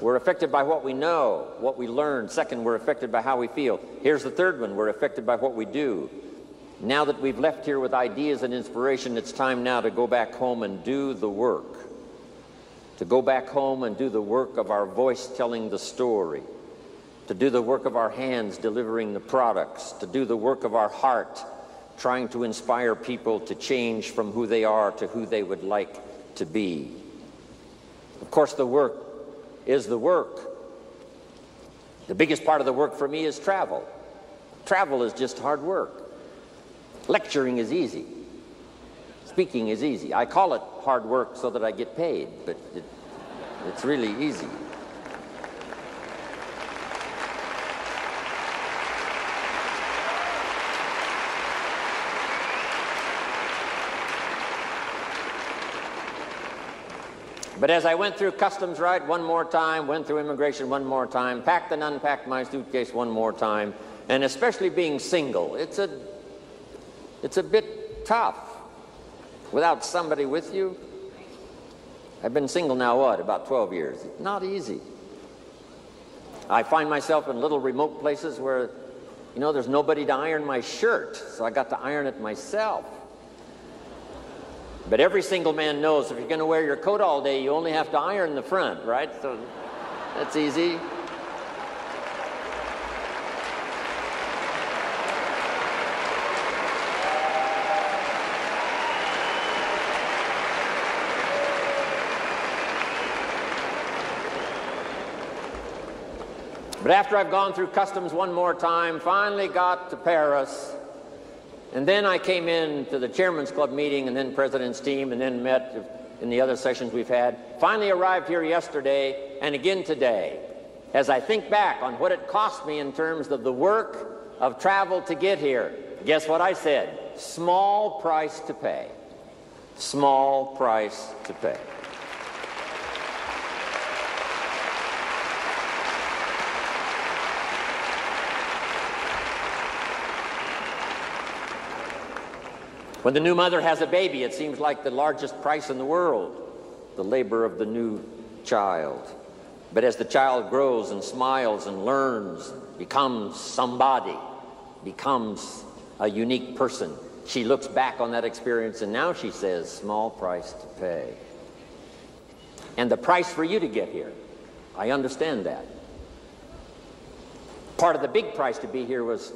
we're affected by what we know, what we learn. Second, we're affected by how we feel. Here's the third one, we're affected by what we do. Now that we've left here with ideas and inspiration, it's time now to go back home and do the work. To go back home and do the work of our voice telling the story. To do the work of our hands delivering the products. To do the work of our heart trying to inspire people to change from who they are to who they would like to be. Of course, the work is the work. The biggest part of the work for me is travel. Travel is just hard work. Lecturing is easy. Speaking is easy. I call it hard work so that I get paid, but it's really easy. But as I went through customs right one more time, went through immigration one more time, packed and unpacked my suitcase one more time, and especially being single, it's a bit tough without somebody with you. I've been single now, what, about 12 years. It's not easy. I find myself in little remote places where, you know, there's nobody to iron my shirt, so I got to iron it myself. But every single man knows if you're going to wear your coat all day, you only have to iron the front, right? So that's easy. But after I've gone through customs one more time, finally got to Paris, and then I came in to the Chairman's Club meeting and then President's team and then met in the other sessions we've had. Finally arrived here yesterday and again today. As I think back on what it cost me in terms of the work of travel to get here, guess what I said? Small price to pay. Small price to pay. When the new mother has a baby, it seems like the largest price in the world, the labor of the new child. But as the child grows and smiles and learns, becomes somebody, becomes a unique person, she looks back on that experience and now she says, small price to pay. And the price for you to get here, I understand that. Part of the big price to be here was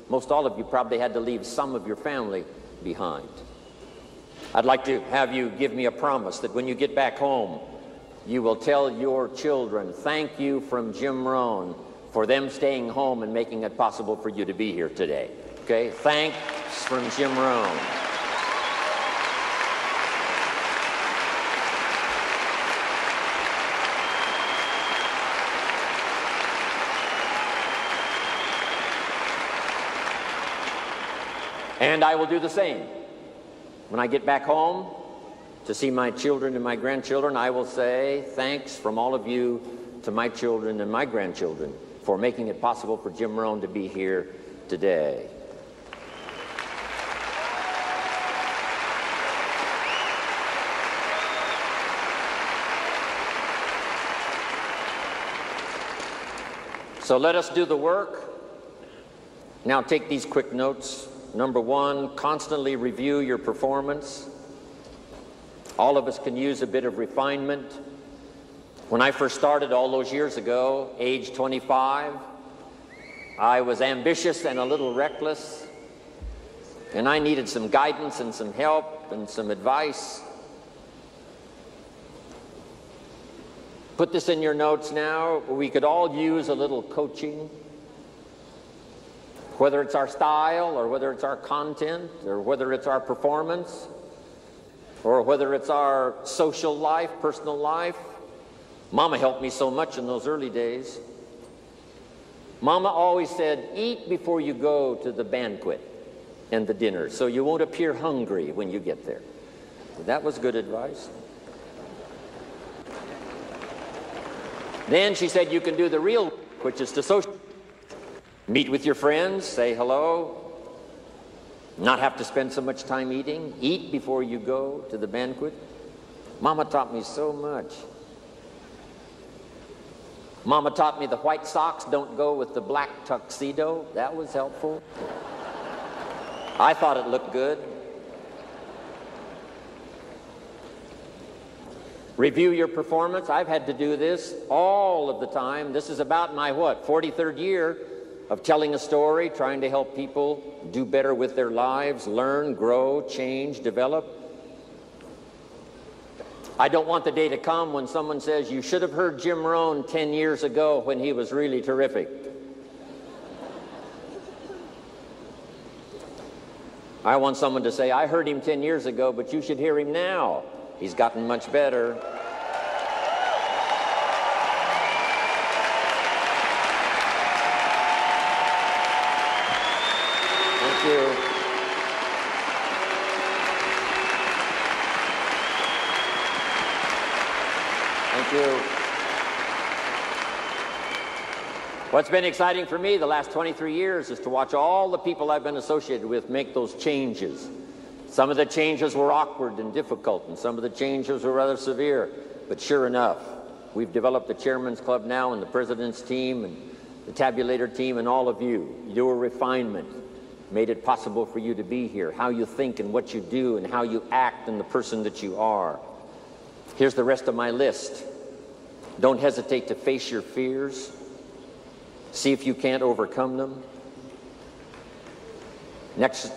most all of you probably had to leave some of your family behind. I'd like to have you give me a promise that when you get back home, you will tell your children, thank you from Jim Rohn for them staying home and making it possible for you to be here today. Okay? Thanks from Jim Rohn. And I will do the same. When I get back home to see my children and my grandchildren, I will say thanks from all of you to my children and my grandchildren for making it possible for Jim Rohn to be here today. So let us do the work. Now take these quick notes. Number one, constantly review your performance. All of us can use a bit of refinement. When I first started all those years ago, age 25, I was ambitious and a little reckless, and I needed some guidance and some help and some advice. Put this in your notes now. We could all use a little coaching. Whether it's our style, or whether it's our content, or whether it's our performance, or whether it's our social life, personal life. Mama helped me so much in those early days. Mama always said, eat before you go to the banquet and the dinner, so you won't appear hungry when you get there. That was good advice. Then she said, you can do the real work, which is to social. Meet with your friends, say hello, not have to spend so much time eating, eat before you go to the banquet. Mama taught me so much. Mama taught me the white socks don't go with the black tuxedo. That was helpful. I thought it looked good. Review your performance. I've had to do this all of the time. This is about my, 43rd year of telling a story, trying to help people do better with their lives, learn, grow, change, develop. I don't want the day to come when someone says, you should have heard Jim Rohn 10 years ago when he was really terrific. I want someone to say, I heard him 10 years ago, but you should hear him now. He's gotten much better. Thank you. Thank you. What's been exciting for me the last 23 years is to watch all the people I've been associated with make those changes. Some of the changes were awkward and difficult, and some of the changes were rather severe. But sure enough, we've developed the Chairman's Club now, and the President's team, and the Tabulator team, and all of you. Your refinement made it possible for you to be here. How you think and what you do and how you act and the person that you are. Here's the rest of my list. Don't hesitate to face your fears. See if you can't overcome them. Next,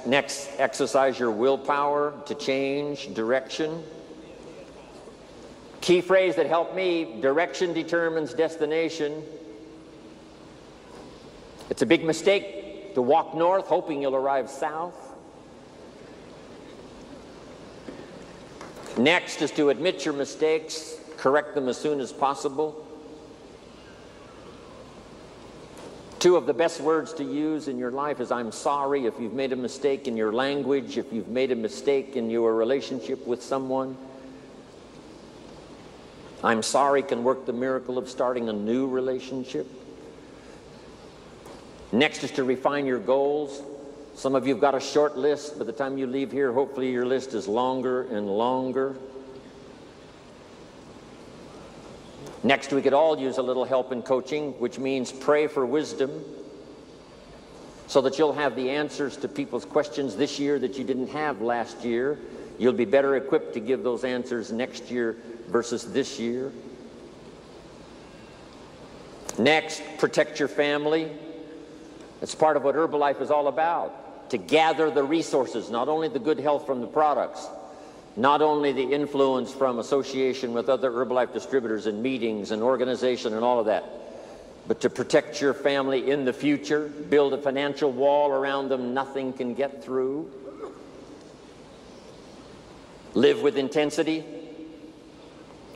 exercise your willpower to change direction. Key phrase that helped me, direction determines destination. It's a big mistake to walk north hoping you'll arrive south. Next is to admit your mistakes, correct them as soon as possible. Two of the best words to use in your life is I'm sorry if you've made a mistake in your language, if you've made a mistake in your relationship with someone. I'm sorry can work the miracle of starting a new relationship. Next is to refine your goals. Some of you have got a short list. By the time you leave here, hopefully your list is longer and longer. Next, we could all use a little help in coaching, which means pray for wisdom so that you'll have the answers to people's questions this year that you didn't have last year. You'll be better equipped to give those answers next year versus this year. Next, protect your family. It's part of what Herbalife is all about, to gather the resources, not only the good health from the products, not only the influence from association with other Herbalife distributors and meetings and organization and all of that, but to protect your family in the future, build a financial wall around them nothing can get through. Live with intensity.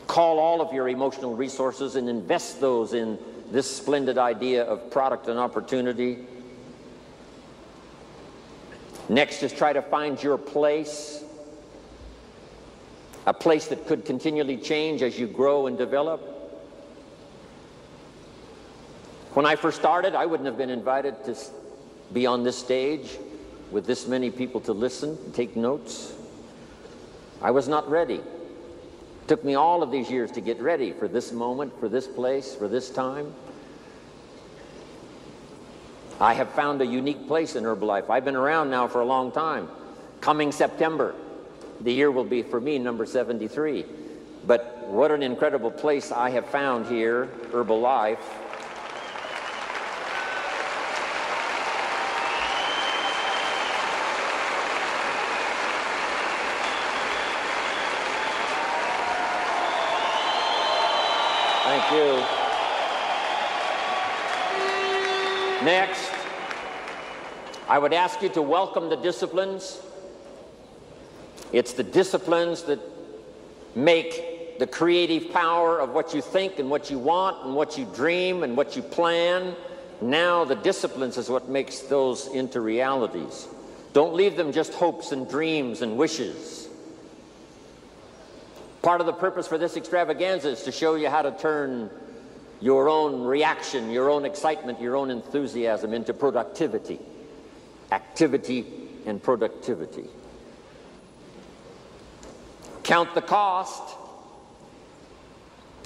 Call all of your emotional resources and invest those in this splendid idea of product and opportunity. Next is try to find your place. A place that could continually change as you grow and develop. When I first started, I wouldn't have been invited to be on this stage with this many people to listen, take notes. I was not ready. It took me all of these years to get ready for this moment, for this place, for this time. I have found a unique place in Herbalife. I've been around now for a long time. Coming September, the year will be, for me, number 73. But what an incredible place I have found here, Herbalife. Thank you. Next, I would ask you to welcome the disciplines. It's the disciplines that make the creative power of what you think and what you want and what you dream and what you plan. Now the disciplines is what makes those into realities. Don't leave them just hopes and dreams and wishes. Part of the purpose for this extravaganza is to show you how to turn your own reaction, your own excitement, your own enthusiasm into productivity. Activity and productivity. Count the cost.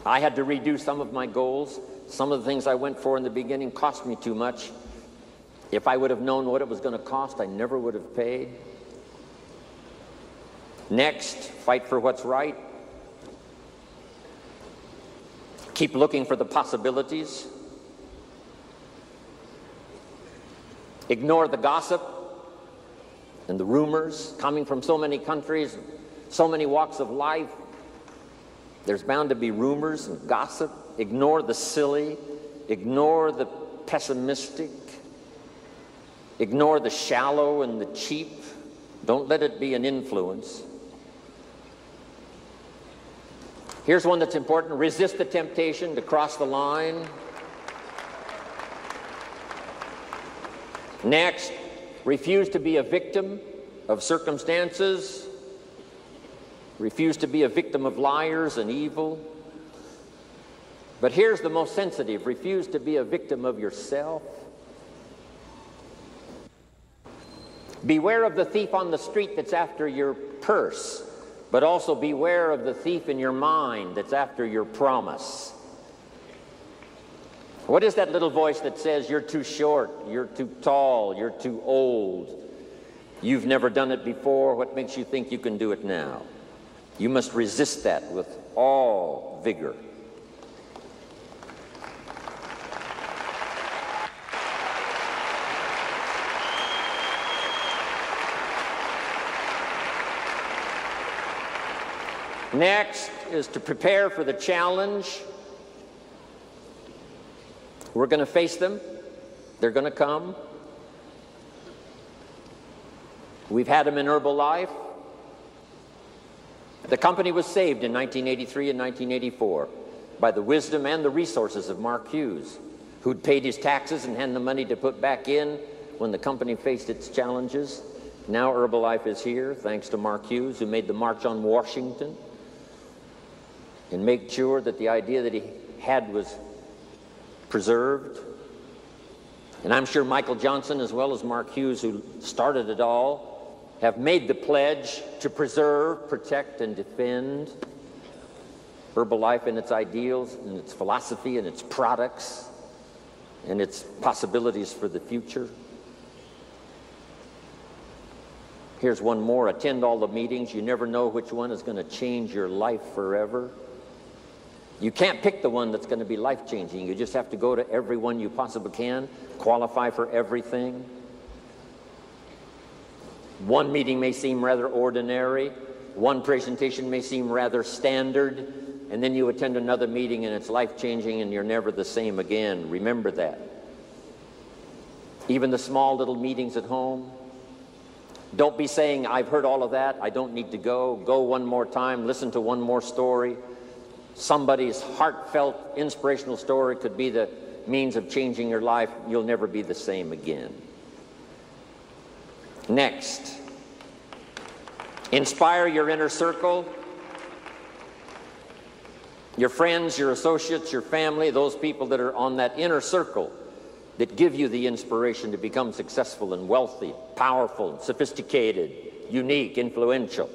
I had to redo some of my goals. Some of the things I went for in the beginning cost me too much. If I would have known what it was going to cost, I never would have paid. Next, fight for what's right. Keep looking for the possibilities. Ignore the gossip and the rumors coming from so many countries, so many walks of life. There's bound to be rumors and gossip. Ignore the silly. Ignore the pessimistic. Ignore the shallow and the cheap. Don't let it be an influence. Here's one that's important. Resist the temptation to cross the line. Next, refuse to be a victim of circumstances. Refuse to be a victim of liars and evil. But here's the most sensitive. Refuse to be a victim of yourself. Beware of the thief on the street that's after your purse, but also beware of the thief in your mind that's after your promise. What is that little voice that says you're too short, you're too tall, you're too old, you've never done it before, what makes you think you can do it now? You must resist that with all vigor. Next is to prepare for the challenge. We're going to face them. They're going to come. We've had them in Herbalife. The company was saved in 1983 and 1984 by the wisdom and the resources of Mark Hughes, who'd paid his taxes and had the money to put back in when the company faced its challenges. Now Herbalife is here, thanks to Mark Hughes, who made the March on Washington and made sure that the idea that he had was preserved. And I'm sure Michael Johnson, as well as Mark Hughes, who started it all, have made the pledge to preserve, protect, and defend Herbalife and its ideals and its philosophy and its products and its possibilities for the future. Here's one more. Attend all the meetings. You never know which one is going to change your life forever. You can't pick the one that's going to be life-changing. You just have to go to every one you possibly can, qualify for everything. One meeting may seem rather ordinary. One presentation may seem rather standard. And then you attend another meeting and it's life-changing and you're never the same again. Remember that. Even the small little meetings at home. Don't be saying, I've heard all of that, I don't need to go. Go one more time, listen to one more story. Somebody's heartfelt, inspirational story could be the means of changing your life. You'll never be the same again. Next, inspire your inner circle. Your friends, your associates, your family, those people that are on that inner circle that give you the inspiration to become successful and wealthy, powerful, sophisticated, unique, influential.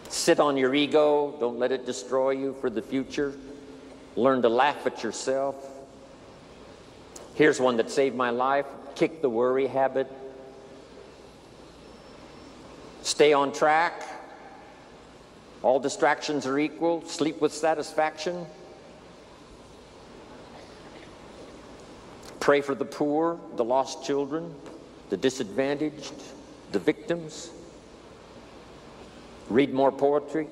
Sit on your ego. Don't let it destroy you for the future. Learn to laugh at yourself. Here's one that saved my life. Kick the worry habit. Stay on track. All distractions are equal. Sleep with satisfaction. Pray for the poor, the lost children, the disadvantaged, the victims. Read more poetry.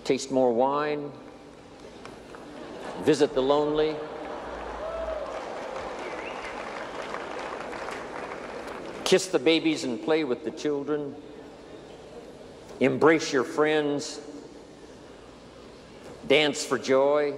Taste more wine. Visit the lonely. Kiss the babies and play with the children. Embrace your friends. Dance for joy.